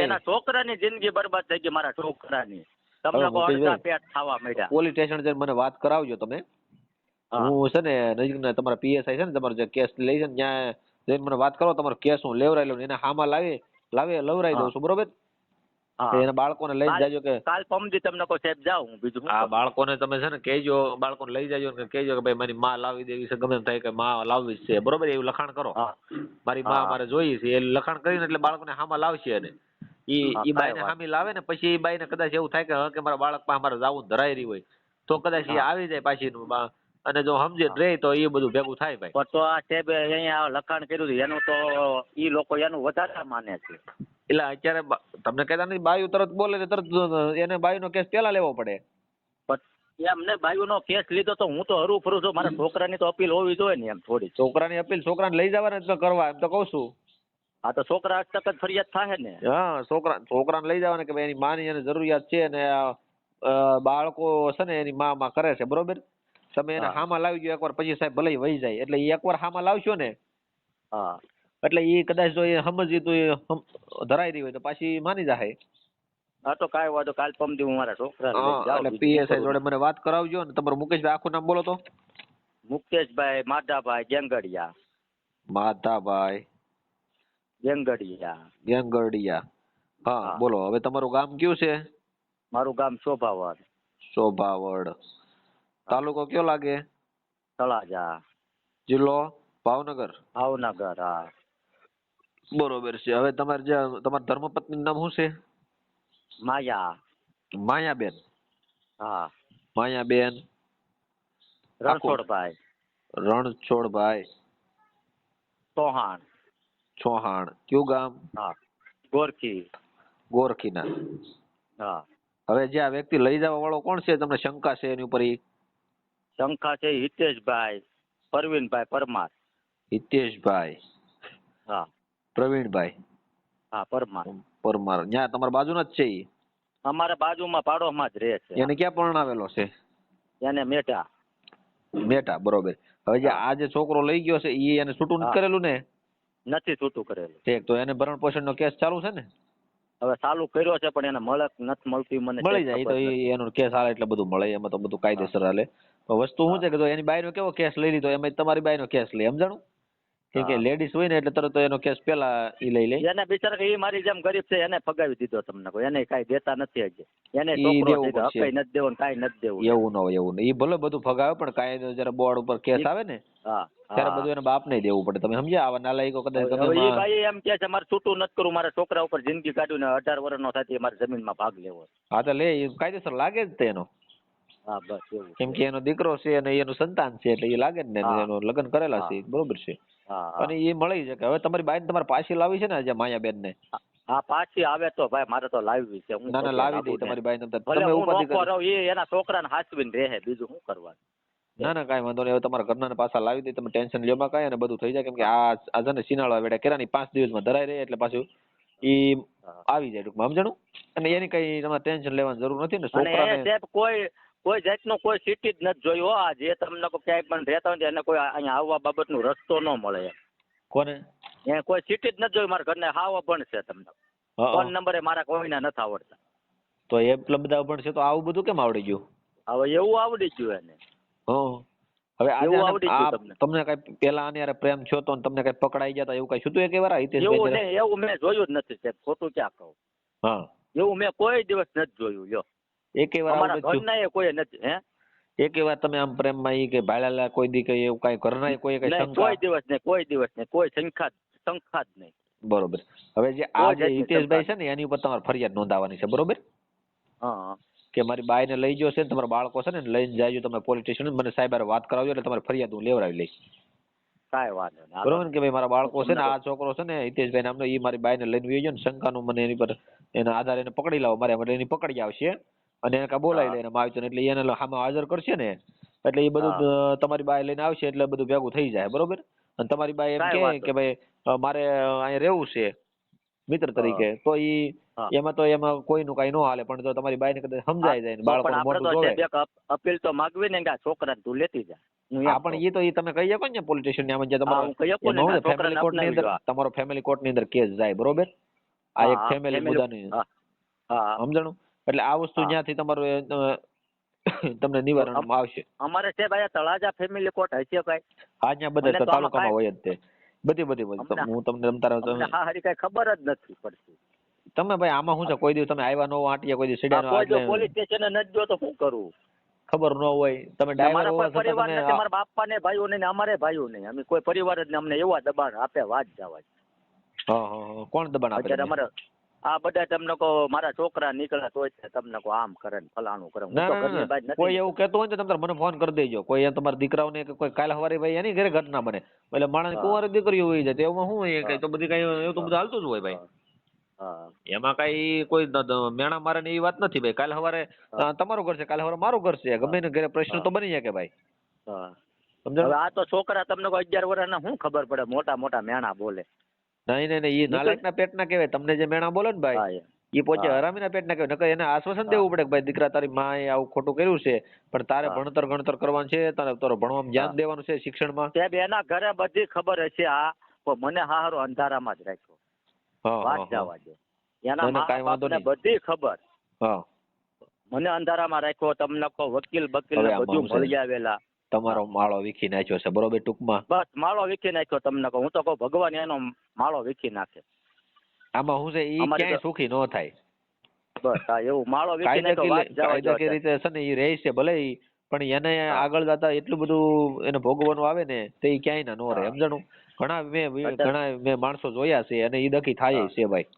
એના છોકરાની જિંદગી બરબાદ થઈ ગઈ, મારા છોકરાની. તમને અડધા પેટ ખાવા માંડ્યા. પોલીસ સ્ટેશન જઈને મને વાત કરાવજો તમે. હું છે ને નજીકના તમારા પીએસઆઈ છે ને, તમારો જે કેસ લઈ છે ને ત્યાં જઈને મને વાત કરો. તમારો કેસ હું લેવરાઈ લઉં, એને હામાં લવરાઈ દઉં છું, બરોબર. એના બાળકોને લઈ જાજો કે કાલ પમદી તમને કોઈ સાહેબ જાવ હું બીજું. આ બાળકોને તમે છે ને કહેજો, બાળકોને લઈ જાજો ને કહેજો કે ભાઈ મારી માં લાવી દેવી છે, ગમે એમ થાય કે માં લાવવી છે, બરોબર. એવું લખાણ કરો, મારી માં મારે જોઈએ છે, એ લખાણ કરીને એટલે બાળકોને હામાં લાવશે. અને ઈ બાઈને હામી લાવે ને પછી એ બાઈને કદાચ એવું થાય કે મારા બાળક પાસે મારે જાવું ધરાઈ રહી હોય તો કદાચ એ આવી જાય પાછી. અને જો સમજે રે તો એ બધું ભેગું થાય ભાઈ. તો આ સાહેબ અહીંયા લખાણ કર્યું હતું એનું તો ઈ લોકો એનું વધારે માને છે. એટલે અત્યારે તમને કહેતા નથી, બાયુ તરત બોલે તરત એને બાયુનો કેસ પેલા લેવો પડે. એમ ને બાયુનો કેસ લીધો તો હું તો હરું ફરું છું, મારા છોકરાની તો અપીલ હોવી જોઈએ ને. એમ થોડી છોકરાની અપીલ છોકરાને લઈ જવાના કરવા, એમ તો કહું છું. હા તો છોકરા હસ્તક જ ફરિયાદ થાય ને. હા, છોકરાને લઈ જવાના કે ભાઈ એની માની એને જરૂરિયાત છે અને બાળકો છે ને એની માં કરે છે, બરોબર. તમે એને હામાં લાવી ગયો એકવાર, પછી સાહેબ ભલે વહી જાય, એટલે એકવાર હામાં લાવશો ને એટલે એ કદાચ જો એ સમજી તો એ ધરાઈ રહી હોય તો પાછી માની જાય. હા તો કાંઈ વાંધો, કાલ પમદી હું મારા છોકરા એટલે પીએસઆઈ જોડે મને વાત કરાવજો. ને તમારું મુકેશભાઈ આખું નામ બોલો તો. મુકેશભાઈ માધાભાઈ ગેંગડિયા. માધાભાઈ ગેંગડિયા. હા બોલો, હવે તમારું ગામ કયું છે? મારું ગામ શોભાવડ. શોભાવડ. તાલુકો કયો લાગે? તળાજા. જિલ્લો ભાવનગર. ભાવનગર. હા બરોબર છે. હવે તમારા ધર્મપત્ની નામ શું છે? માયા. માયાબેન. હા માયાબેન. રણછોડભાઈ. રણછોડભાઈ ચૌહાણ. ચૌહાણ. કયું ગામ? હા ગોરખી. ગોરખીના. હા. હવે જે આ વ્યક્તિ લઈ જવા વાળો કોણ છે, તમને શંકા છે એની ઉપર? શંકા છે હિતેશભાઈ પરવીનભાઈ પરમાર. હિતેશભાઈ. હા. પ્રવીણભાઈ. હા પરમાર. પરમાર. ત્યાં તમારા બાજુના જ છે એ? અમારા બાજુમાં પાડોશમાં જ રહે છે. એને ક્યાં પરણાવેલો છે? એને મેટા. મેટા, બરોબર. હવે જે આ જે છોકરો લઈ ગયો છે એ એને છૂટું નથી કરેલું ને? નથી છૂટું કરેલું. ઠીક, તો એને ભરણ પોષણ નો કેસ ચાલુ છે ને? હવે ચાલુ કર્યો છે પણ એને નથી મળતી. મને મળી જાય તો એનો કેસ હાલે એટલે બધું મળે, એમાં તો બધું કાયદેસર હાલે. વસ્તુ શું છે કે એની બાઈનો કેવો કેસ લઈ લીધો એમાં તમારી બાઈનો કેસ લે, સમજાણું? કે લેડીઝ હોય ને એટલે તરત એનો કેસ પેલા ઈ લઈ લે. એને બિચારા એ મારી જેમ ગરીબ છે, એને ફગાવી દીધો તમને કોઈ, એને કાઈ દેતા નથી હજી. એને છોકરો દીધો, કઈ નથી દેવું કાઈ નથી દેવું. એવું ન હોય, એવું નહીં. એ ભલે બધું ફગાવે પણ કાયદો જયારે બોર્ડ ઉપર કેસ આવે ને ત્યારે બધું એના બાપ ને દેવું પડે. તમે સમજ્યા? આવા નાલાયકો કદાચ એ ભાઈ એમ કે છે મારે છૂટું નથી કરવું, મારા છોકરા ઉપર જિંદગી કાઢ્યું ને 18 વર્ષનો થાય મારે જમીનમાં ભાગ લેવો. હા તો લે, એ કાયદેસર લાગે જ તેનો. હા બસ એવું. કેમ કે એનો દીકરો છે અને એનું સંતાન છે એટલે એ લાગે જ ને, એનું લગ્ન કરેલા છે, બરોબર છે. અને એ મળી શકે. હવે તમારી બાઈ તમારે પાછી લાવી છે ને આજે માયાબેન ને? હા પાછી આવે તો ભાઈ મારે તો લાવવી છે. ના ના લાવી દઈ તમારી બાઈ ને. તમે ઉપાધિ કરો, એ એના છોકરાને હાચવીને રહે, બીજું શું કરવાનું. ના ના કાંઈ વાંધો નહીં. હવે તમારા ઘરના પાછા લાવી દે, તમે ટેન્શન લ્યો માં કાંઈ, અને બધું થઈ જાય. કેમ કે આ છે ને સિનાળા વેડા કેરાની 5 દિવસમાં ધરાઈ રહે એટલે પાછું ઈ આવી જાય ટૂંકમાં, સમજાણું? અને એની કઈ તમારે ટેન્શન લેવાની જરૂર નથી ને. છોકરાને કોઈ જાતનું કોઈ સિટી જ નથી જોયું. આ જે તમને ક્યાંય પણ રહેતા હોય એને કોઈ અહીંયા આવવા બાબતનો રસ્તો ન મળે. કોને? એ કોઈ સિટી જ નથી જોયું. મારા ઘરને હાવ પણ છે. તમને ફોન નંબરે મારા કોઈને નથી આવડતા. તો એટલા બધા પણ છે તો આવું બધું કેમ આવડી ગયું? હવે એવું આવડી ગયું એને. હવે આજે તમને કઈ પેલા આની યાર પ્રેમ છો તો તમને કઈ પકડાઈ ગયા એવું કઈ છૂટું એક વાર? એવું મેં જોયું જ નથી. ખોટું ક્યાં કહું. હા એવું મેં કોઈ દિવસ નથી જોયું. લ્યો એક વાર અમારા ઘરના કોઈ નથી. હે એક વાર તમે આમ પ્રેમમાં ઈ કે ભાળેલા કોઈ દી કઈ એવું કઈ ઘરના કોઈ કઈ શંકા? કોઈ દિવસ નહીં. કોઈ શંકા જ નહીં. બરોબર. હવે જે આ જે હિતેશભાઈ છે ને એની ઉપર તમારે ફરિયાદ નોંધાવવાની છે, બરોબર? હા કે મારી બાઈને લઈ ગયો છે ને તમારા બાળકો છે ને લઈને જાયજો તમે પોલીસ સ્ટેશન, મને સાહેબ હારે વાત કરાવજો એટલે તમારી ફરિયાદ હું લેવડાવી લઈશ. કાંઈ વાંધો નહીં. બરોબર ને કે ભાઈ મારા બાળકો છે ને તમને આ છોકરો છે ને હિતેશભાઈ નામનો એ મારી બાઈને લઈને વયો ગયો ને શંકાનું મને એની પર એના આધારે એને પકડી લાવો મારે એટલે એની પકડી આવશે અને એને કાં બોલાવી લઈને આવી એટલે એને સામે હાજર કરશે ને એટલે એ બધું તમારી બાઈ લઈને આવશે એટલે બધું ભેગું થઈ જાય. બરોબર. અને તમારી બાઈ એમ કાંઈ કે ભાઈ મારે અહીંયા રહેવું છે મિત્ર તરીકે તો એમાં કોઈનું કઈ ન હાલે, પણ જો તમારી બાઈને કદાચ સમજાઈ જાય ને બાળકોને મોટું જોવે અપીલ તો માગવી ને કે આ છોકરાને તું લેતી જા. હા પણ એ તો તમે કહી શકો ને પોલીસ સ્ટેશન ની જે તમારો ફેમિલી કોર્ટ ની અંદર તમારો ફેમિલી કોર્ટ ની અંદર કેસ જાય. બરોબર. આ એક ફેમિલી મુદ્દાની સમજણું એટલે આ વસ્તુ ત્યાંથી તમારું તમને નિવારણ આવશે. અમારે છે ભાઈ તળાજા ફેમિલી કોર્ટ હશે કઈ? હા ત્યાં બધા તાલુકામાં હોય જ તે બધી હું તમને હારી કઈ ખબર જ નથી પડતી. તમે ભાઈ આમાં શું છે કોઈ દિવસ તમે આવ્યા ન હો આંટીયા કોઈ દિવસ સીડા પોલીસ સ્ટેશન ન જો તો શું કરું? ખબર ન હોય તમે ડ્રાઈવર હોવા છતાં પરિવાર નથી, મારા બાપા ને ભાઈઓ ને અમારે ભાઈઓ નહીં, અમે કોઈ પરિવાર જ અમને એવા દબાણ આપે વાત જવા. કોણ દબાણ આપે? અત્યારે અમારે આ બધા તમને કહો મારા છોકરા નીકળ્યા તો તમને કહો આમ કરે ને ફલાણું કરે. કોઈ એવું કહેતું હોય ને તમે મને ફોન કરી દેજો. કોઈ તમારા દીકરાઓને કોઈ કાલ સવારે ભાઈ એની ઘરે ઘટના બને એટલે માણસ કુંવારી દીકરીઓ હોય જાય એમાં શું હોય કઈ તો બધી કઈ એવું તો બધું હાલતું જ હોય ભાઈ. એમાં કઈ કોઈ મેણા મારે ને એવી વાત નથી ભાઈ. કાલે સવારે તમારું ઘર છે કાલે સવારે મારું ઘર છે, ગમે ને ઘરે પ્રશ્ન તો બની જાય કે ભાઈ. સમજો આ તો છોકરા તમને 11 વર્ષના શું ખબર પડે મોટા મોટા મેણા બોલે. નહીં એ નાલાયકના પેટના કહેવાય. તમને જે મેણા બોલે ને ભાઈ એ પોતે હરામીના પેટના કહેવાય. નકર એને આશ્વાસન દેવું પડે કે ભાઈ દીકરા તારી માએ આવું ખોટું કર્યું છે પણ તારે ગણતર કરવાનું છે, તારે ભણવામાં ધ્યાન દેવાનું છે, શિક્ષણમાં. સાહેબ એના ઘરે બધી ખબર હશે આ પણ મને હારો અંધારામાં જ રાખ્યો. વાત જવા દે. એના બધી ખબર મને અંધારામાં રાખ્યો. તમને કહો વકીલ બધું મળી આવેલા. તમારો માળો વીખી નાખ્યો છે. બરોબર. ટૂંકમાં બસ માળો વીખી નાખ્યો. તમને કહું હું તો કહું ભગવાન એનો માળો વીખી નાખે. આમાં શું છે ઈ ક્યાંય સુખી ન થાય. બસ હા એવું માળો વીખી નાખ્યો. કાયદાકીય રીતે છે ને ઈ રહે છે ભલે પણ એને આગળ જતા એટલું બધું એને ભોગવવાનું આવે ને તે ક્યાંય ના નો રહે. સમજણું? ઘણા મેં માણસો જોયા છે અને ઈ દખી થાય છે ભાઈ.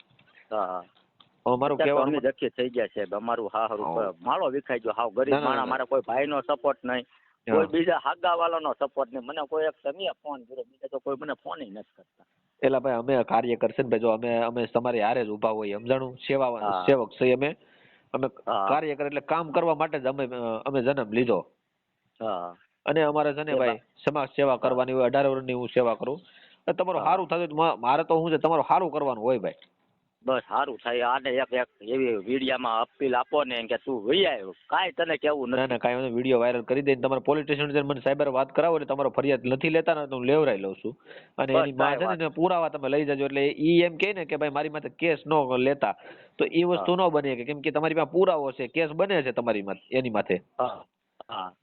મારું કહેવાનું દખી થઈ ગયા છે અમારું હારું માળો વિખાઈ ગયો. હાવ ગરીબ માણસ, મારા કોઈ ભાઈ નો સપોર્ટ નહીં, કોઈ બીજા હાગા વાળાનો સપોર્ટ નહીં. મને કોઈ એક તમે ફોન કર્યો, બીજા તો કોઈ મને ફોન નથી કરતા. એટલે ભાઈ અમે કાર્ય કરશે ને ભાઈ જો અમે તમારી હારે જ ઉભા હોય. સમજાણું? સેવક છે અમે કાર્ય કરે એટલે કામ કરવા માટે જ અમે જન્મ લીધો. અને અમારે છે ને ભાઈ સમાજ સેવા કરવાની હોય. 18 વર્ષની હું સેવા કરું. તમારું સારું થતું મારે તો શું છે તમારું સારું કરવાનું હોય ભાઈ. બસ સારું થાય. આને એક એવી વિડીયામાં અપીલ આપો ને કે તું વહી આવ્યો કાંઈ તને કેવું નથી. ના કાંઈ વિડીયો વાયરલ કરી દે તમારે પોલીસ સ્ટેશન મને સાયબર વાત કરાવો એટલે તમારો ફરિયાદ નથી લેતા ને તો હું લેવરાઈ લઉં છું. અને એની માં છે ને પુરાવા તમે લઈ જજો. એટલે ઈ એમ કહે ને કે ભાઈ મારી માથે કેસ ન લેતા તો એ વસ્તુ ન બને કે કેમ કે તમારી પાસે પુરાવો છે, કેસ બને છે તમારી એની માથે.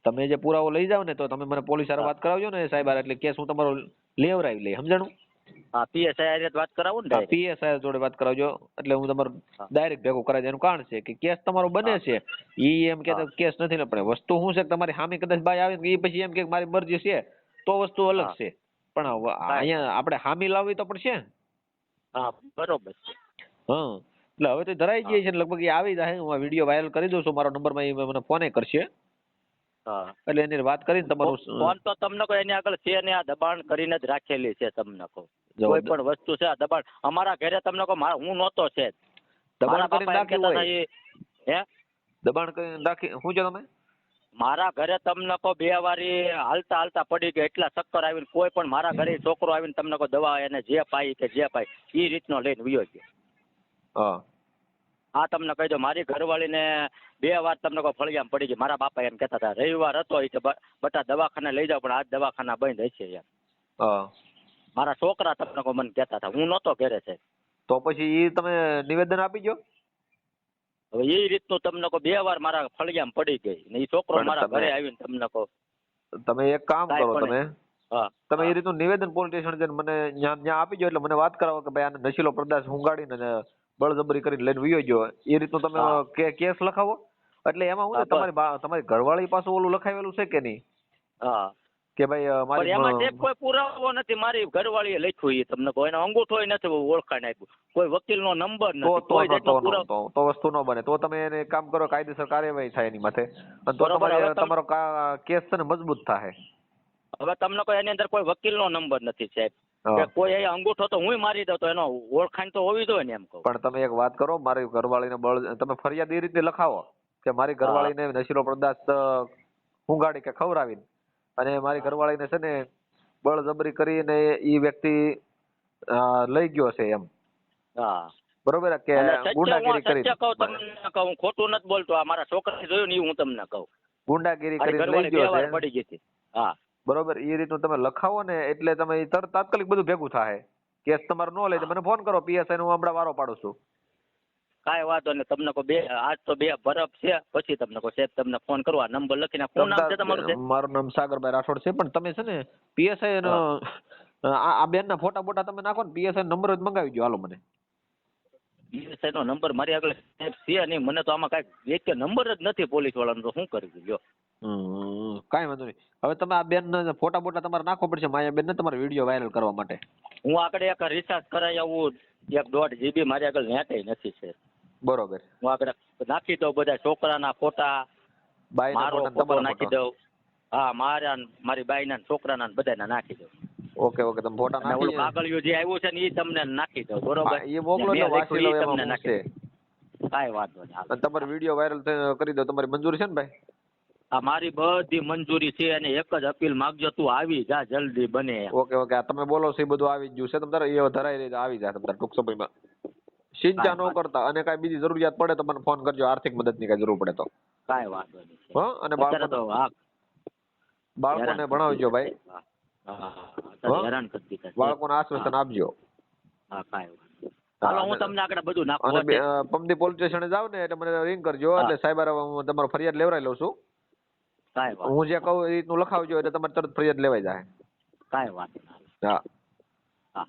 તમે જે પુરાવો લઈ જાવ ને તો તમે મને પોલીસ સાથે વાત કરાવજો ને સાહેબ એટલે કેસ હું તમારો લેવરાઈ લઈ. સમજાણું? પીએસઆઈ વાત કરાવું ને પીએસઆઈ જોડે વાત કરાવજો એટલે હું તમારું ડાયરેક્ટ ભેગું કરાવી. એનું કારણ છે કે કેસ તમારો બને છે ઈ એમ કે કેસ નથી ને પણ વસ્તુ શું છે કે તમારી સામે કદાચ બાય આવે એ પછી એમ કે મારી મરજી છે તો વસ્તુ અલગ છે પણ અહીંયા આપણે હામી લાવવી તો પડશે. બરોબર. એટલે હવે તો ધરાઈ જાય છે લગભગ એ આવી જાય. હું આ વિડીયો વાયરલ કરી દઉં છું. મારો નંબરમાં મને ફોને કરશે એટલે એની વાત કરીને તમારું ફોન તો તમને કોઈ એની આગળ છે ને આ દબાણ કરીને જ રાખેલી છે. તમને કહું કોઈ પણ વસ્તુ છે આ દબાણ અમારા ઘરે તમને કહું હું નહોતો છે દબાણ કરીને રાખી હોય. દબાણ કરીને રાખી શું છે તમે મારા ઘરે તમને કહો 2 વારી હાલતા પડી ગયા એટલા ચક્કર આવીને કોઈ પણ મારા ઘરે છોકરો આવીને તમને કહો દવા એને જે પાઈ એ રીતનો લઈને વયો ગયો. આ તમને કહી દો મારી ઘરવાળીને 2 વાર તમને કહો ફળિયામાં પડી ગઈ. મારા બાપા એમ કહેતા હતા રવિવાર હતો એ બટા દવાખાને લઈ જાવ પણ આજ દવાખાના બંધ હશે એમ. મારા છોકરા તમને કહો મને કહેતા હતા. હું નહોતો ઘરે છે. તો પછી એ તમે નિવેદન આપી ગયો. હવે એ રીતનું તમને કહો 2 વાર મારા ફળિયામાં પડી ગઈ ને એ છોકરો મારા ઘરે આવીને તમને કહો. તમે એક કામ કરો તમે એ રીતનું નિવેદન પોલીસ સ્ટેશન મને ત્યાં આપી ગયો એટલે મને વાત કરાવો કે ભાઈ આને નશીલો પદાર્થ ઊંઘાડીને બળજબરી કરીને લઈને વયો ગયો એ રીતનું તમે કેસ લખાવો. એટલે એમાં હું તમારી ઘરવાળી પાસે ઓલું લખાવેલું છે કે નહીં? કે ભાઈ પણ મારી એમાં સાહેબ કોઈ પુરાવો નથી. મારી ઘરવાળીએ લખ્યું એ તમને કહો, એનો અંગૂઠો નથી ઓળખાણ આપ્યું, કોઈ વકીલનો નંબર નથી, કોઈ જાતનો પુરાવો. તો વસ્તુ ન બને. તો તમે એને કામ કરો, કાયદેસર કાર્યવાહી થાય એની માથે, અને તો બરોબર. હવે તમારો કેસ છે ને મજબૂત થાય. હવે તમને કોઈ એની અંદર કોઈ વકીલનો નંબર નથી સાહેબ, કે કોઈ એ અંગૂઠો તો હું મારી દઉં તો એનો ઓળખાણ તો હોવી જોઈએ ને એમ કહું. પણ તમે એક વાત કરો, મારી ઘરવાળીને બળ, તમે ફરિયાદ એ રીતે લખાવો કે મારી ઘરવાળીને નશીલો પદાર્થ ઊંઘાડી કે ખવડાવીને અને મારી ઘરવાળીને છે ને બળજબરી કરીને એ વ્યક્તિ લઈ ગયો છે એમ. હા બરોબર કે ગુંડાગીરી કરી. તમને કહું, ખોટું નથી બોલતો, આ મારા છોકરાએ જોયું ને હું તમને કહું, ગુંડાગીરી કરી લઈ ગયો છે. પડી ગઈ હતી. હા બરોબર, એ રીતનું તમે લખાવો ને એટલે તમે તાત્કાલિક બધું ભેગું થાય. કેસ તમારો ન લે તો મને ફોન કરો, પીએસઆઈ નું હમણાં વારો પાડું છું. કાંઈ વાંધો નહીં. તમને કહો આજ તો 2 બરફ છે, પછી તમને કહો સાહેબ તમને ફોન કરો, આ નંબર લખીને. શું નામ છે તમારું? મારું નામ સાગરભાઈ રાઠોડ છે. પણ તમે છે ને પીએસઆઈ આ બેન ના ફોટા બોટા તમે નાખો ને, પીએસઆઈ નંબર જ મંગાવી દો. હાલો મને પીએસઆઈ નો નંબર મારી આગળ છે નહીં. મને તો આમાં કાંઈ એક નંબર જ નથી પોલીસ વાળાનો, તો શું કરી લ્યો. કાંઈ વાંધો નહીં. હવે તમે આ બેન ફોટા બોટા તમારે નાખવો પડશે, માયા બેન ને, તમારો વિડીયો વાયરલ કરવા માટે. હું આગળ એક રિચાર્જ કરાવી આવું, 1.5 GB મારી આગળ નેટે નથી છે. બરોબર, હું આગળ નાખી દઉં બધા છોકરાના ફોટા, મારો ફોટો નાખી દઉં. હા, મારી બાઈના છોકરાના બધાના નાખી દઉં. ઓકે ઓકે, તમે ફોટા નાખી દો. કાગળિયું જે આવ્યું છે ને એ તમને નાખી દઉં. બરોબર, એ મોકલો એટલે વાંચી લઉં તમને એમાં નાખી છે. દઉં. કાંઈ વાંધો નહીં. અને તમારો વિડીયો વાયરલ કરી દો. તમારી મંજૂરી છે ને ભાઈ? આ મારી બધી મંજૂરી છે, અને એક જ અપીલ માંગજો, તું આવી જા જલ્દી બને. ઓકે ઓકે, આ તમે બોલો છો એ બધું આવી જ ગયું છે. તમે એ ધરાઈ રહી આવી જાય તમારે ટૂંક સમયમાં. સિંચા ન કરતા, અને કાંઈ બીજી જરૂરિયાત પડે તો મને ફોન કરજો, આર્થિક મદદની કાંઈ જરૂર પડે તો. કાંઈ વાંધો નહીં. હા, અને બાળકોને ભણાવજો ભાઈ. હેરાન કરી દીધા. બાળકોને આશ્વાસન આપજો. હા, કાંઈ વાંધો. હાલો, હું તમને આગળ બધું નાખું. અને પમદી પોલીસ સ્ટેશને જાવ ને એટલે મને રિંગ કરજો, એટલે સાહેબ હું તમારો ફરિયાદ લેવરાઈ લઉં છું. કાંઈ વાંધો. હું જે કહું એ રીતનું લખાવજો એટલે તમારે તરત ફરિયાદ લેવાઈ જાય. કાંઈ વાંધો. હા હા.